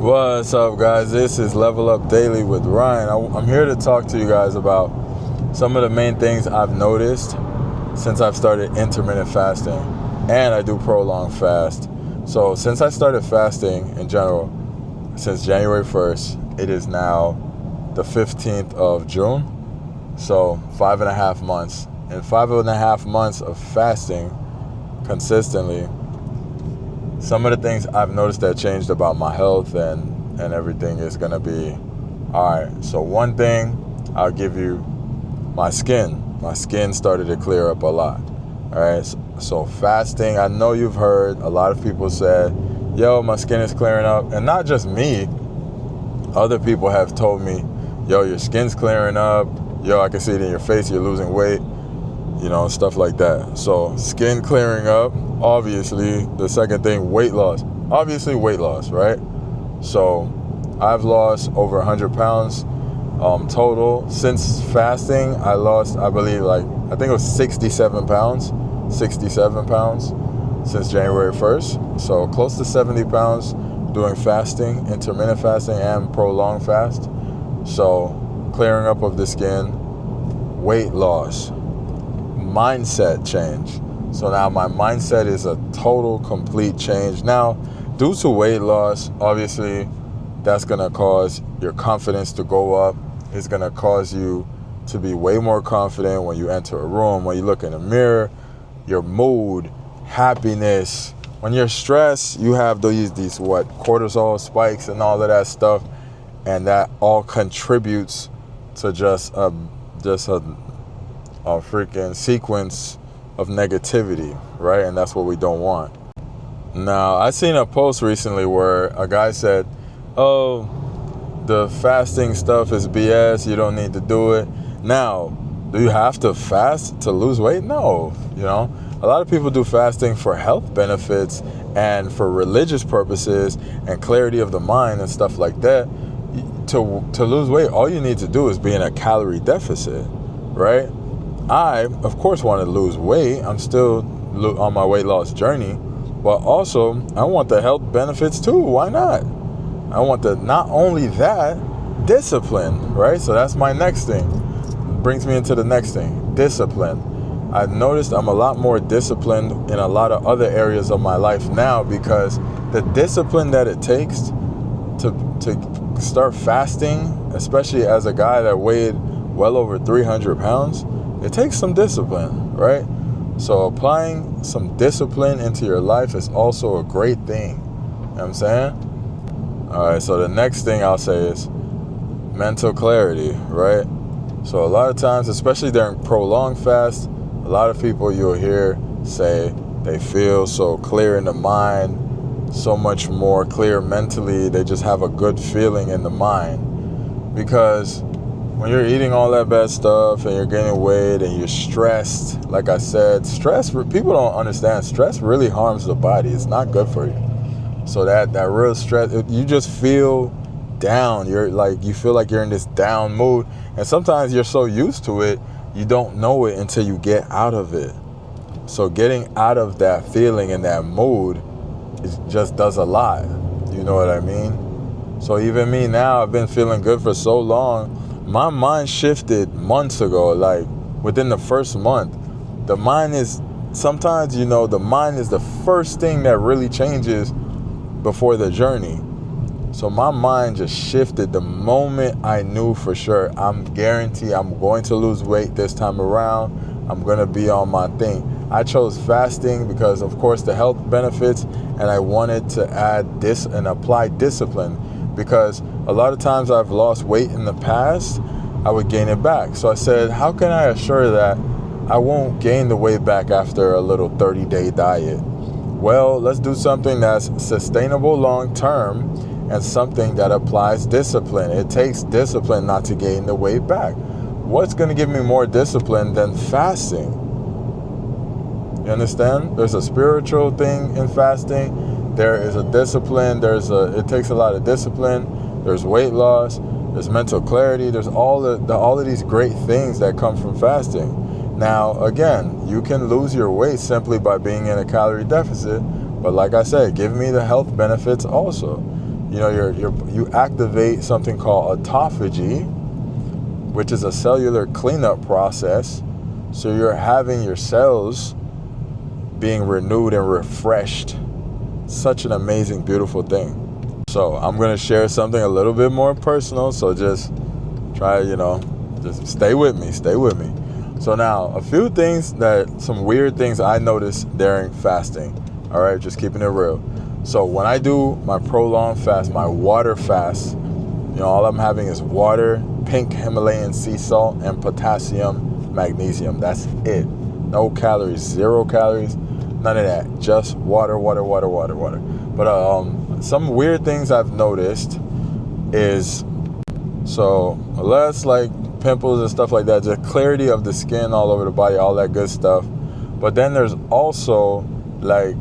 What's up, guys? This is Level Up Daily with Ryan. I'm here to talk to you guys about some of the main things I've noticed since I've started intermittent fasting, and I do prolonged fast. So since I started fasting in general, since January 1st, it is now the 15th of June. So 5.5 months. In 5.5 months of fasting consistently, some of the things I've noticed that changed about my health and everything is going to be, all right, so one thing, I'll give you my skin. My skin started to clear up a lot. All right, so fasting, I know you've heard a lot of people say, yo, my skin is clearing up. And not just me, other people have told me, yo, your skin's clearing up. Yo, I can see it in your face, you're losing weight. You know, stuff like that. So skin clearing up, obviously. The second thing, weight loss. Obviously weight loss, right? So I've lost over 100 pounds total. Since fasting, I lost, I believe, I think it was 67 pounds. 67 pounds since January 1st. So close to 70 pounds doing fasting, intermittent fasting and prolonged fast. So clearing up of the skin, weight loss, mindset change. So now my mindset is a total complete change. Now, due to weight loss, obviously that's going to cause your confidence to go up. It's going to cause you to be way more confident when you enter a room, when you look in the mirror, your mood, happiness. When you're stressed, you have these cortisol spikes and all of that stuff, and that all contributes to just a freaking sequence of negativity, right? And that's what we don't want. Now, I seen a post recently where a guy said, oh, the fasting stuff is BS, you don't need to do it. Now, do you have to fast to lose weight? No, a lot of people do fasting for health benefits and for religious purposes and clarity of the mind and stuff like that. To lose weight, all you need to do is be in a calorie deficit, right? I, of course, want to lose weight. I'm still on my weight loss journey, but also I want the health benefits too. Why not? I want not only that, discipline, right? So that's my next thing. Brings me into the next thing, discipline. I've noticed I'm a lot more disciplined in a lot of other areas of my life now because the discipline that it takes to start fasting, especially as a guy that weighed well over 300 pounds, it takes some discipline, right? So applying some discipline into your life is also a great thing. You know what I'm saying? All right, so the next thing I'll say is mental clarity, right? So a lot of times, especially during prolonged fast, a lot of people you'll hear say they feel so clear in the mind, so much more clear mentally. They just have a good feeling in the mind. Because when you're eating all that bad stuff and you're gaining weight and you're stressed, like I said, people don't understand, stress really harms the body. It's not good for you. So that real stress, you just feel down. You feel like you're in this down mood. And sometimes you're so used to it, you don't know it until you get out of it. So getting out of that feeling and that mood, it just does a lot. You know what I mean? So even me now, I've been feeling good for so long. My mind shifted months ago, within the first month. The mind is, sometimes, the mind is the first thing that really changes before the journey. So my mind just shifted the moment I knew for sure, I'm guaranteed I'm going to lose weight this time around. I'm going to be on my thing. I chose fasting because, of course, the health benefits, and I wanted to add this and apply discipline. Because a lot of times I've lost weight in the past, I would gain it back. So I said, how can I assure that I won't gain the weight back after a little 30-day diet? Well, let's do something that's sustainable long-term and something that applies discipline. It takes discipline not to gain the weight back. What's going to give me more discipline than fasting? You understand? There's a spiritual thing in fasting. There is a discipline. It takes a lot of discipline. There's weight loss. There's mental clarity. There's all of these great things that come from fasting. Now, again, you can lose your weight simply by being in a calorie deficit. But like I said, give me the health benefits also. you activate something called autophagy, which is a cellular cleanup process. So you're having your cells being renewed and refreshed. Such an amazing, beautiful thing. So I'm going to share something a little bit more personal. So just try, just stay with me. So now, a few things some weird things I noticed during fasting. All right, just keeping it real. So when I do my prolonged fast, my water fast, all I'm having is water, pink Himalayan sea salt, and potassium, magnesium. That's it. No calories, 0 calories, none of that. Just water. But some weird things I've noticed is, so less like pimples and stuff like that, just clarity of the skin all over the body, all that good stuff. But then there's also like,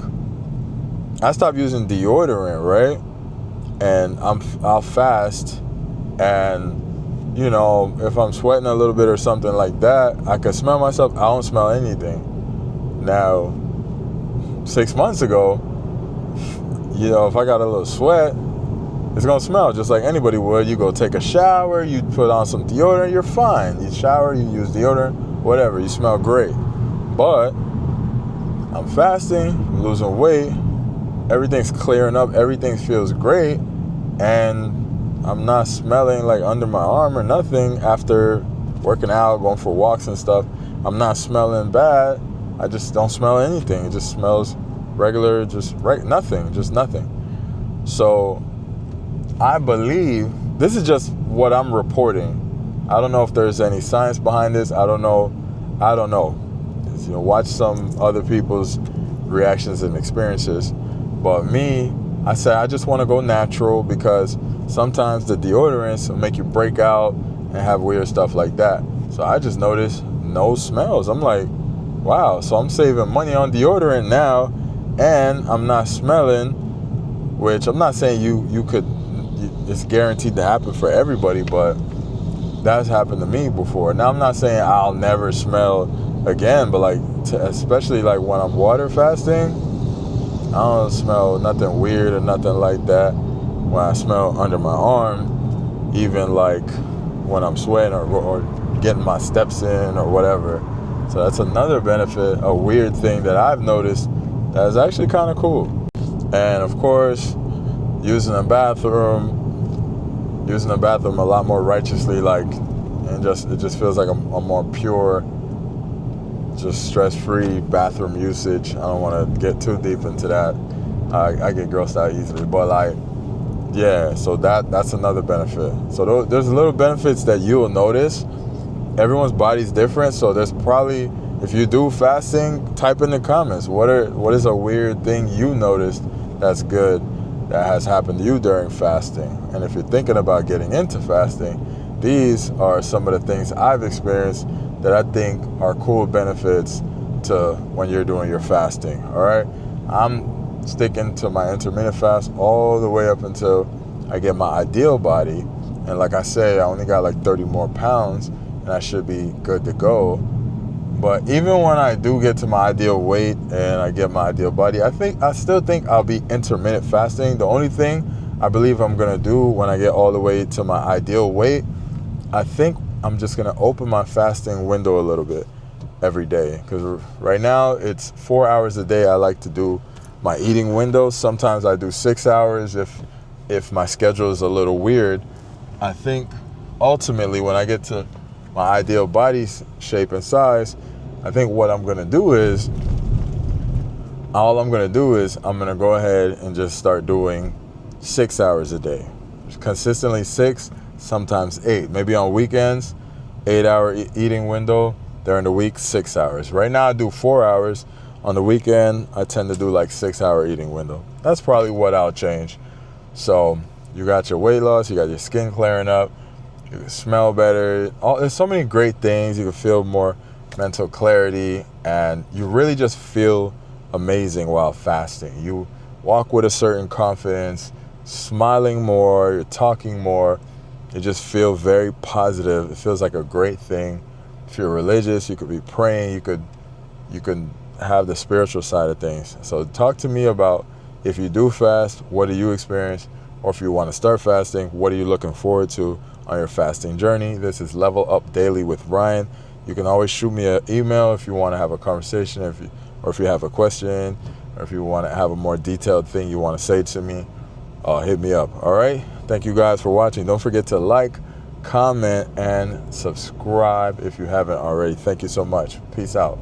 I stopped using deodorant, right? And I'll fast, and if I'm sweating a little bit or something like that, I can smell myself. I don't smell anything. Now, 6 months ago, if I got a little sweat, it's gonna smell just like anybody would. You go take a shower, you put on some deodorant, you're fine. You shower, you use deodorant, whatever, you smell great. But I'm fasting, I'm losing weight, everything's clearing up, everything feels great, and I'm not smelling like under my arm or nothing after working out, going for walks and stuff. I'm not smelling bad. I just don't smell anything. It just smells regular, nothing. So I believe, this is just what I'm reporting. I don't know if there's any science behind this. I don't know. Watch some other people's reactions and experiences. But me, I said I just want to go natural, because sometimes the deodorants will make you break out and have weird stuff like that. So I just noticed no smells. I'm like, wow, so I'm saving money on deodorant now, and I'm not smelling, which I'm not saying it's guaranteed to happen for everybody, but that's happened to me before. Now, I'm not saying I'll never smell again, but especially when I'm water fasting, I don't smell nothing weird or nothing like that when I smell under my arm, even when I'm sweating or getting my steps in or whatever. So that's another benefit, a weird thing that I've noticed that is actually kind of cool. And of course, using the bathroom a lot more righteously, it just feels like a more pure, just stress-free bathroom usage. I don't want to get too deep into that. I get grossed out easily, but so that's another benefit. So there's little benefits that you'll notice. Everyone's body's different, so there's probably, if you do fasting, type in the comments what is a weird thing you noticed that's good that has happened to you during fasting. And if you're thinking about getting into fasting, these are some of the things I've experienced that I think are cool benefits to when you're doing your fasting. All right, I'm sticking to my intermittent fast all the way up until I get my ideal body. And like I say, I only got 30 more pounds, and I should be good to go. But even when I do get to my ideal weight and I get my ideal body, I still think I'll be intermittent fasting. The only thing I believe I'm gonna do when I get all the way to my ideal weight, I think I'm just gonna open my fasting window a little bit every day. Because right now it's 4 hours a day I like to do my eating window. Sometimes I do 6 hours if my schedule is a little weird. I think ultimately when I get to my ideal body shape and size, I think what I'm going to do is, I'm going to go ahead and just start doing 6 hours a day. Consistently 6, sometimes 8. Maybe on weekends, 8-hour eating window. During the week, 6 hours. Right now I do 4 hours. On the weekend, I tend to do 6-hour eating window. That's probably what I'll change. So you got your weight loss, you got your skin clearing up, you can smell better. There's so many great things. You can feel more mental clarity, and you really just feel amazing while fasting. You walk with a certain confidence, smiling more, you're talking more. You just feel very positive. It feels like a great thing. If you're religious, you could be praying, you could have the spiritual side of things. So talk to me about, if you do fast, what do you experience? or if you want to start fasting, what are you looking forward to on your fasting journey? This is Level Up Daily with Ryan. You can always shoot me an email if you want to have a conversation, or if you have a question, or if you want to have a more detailed thing you want to say to me, hit me up. All right? Thank you guys for watching. Don't forget to like, comment, and subscribe if you haven't already. Thank you so much. Peace out.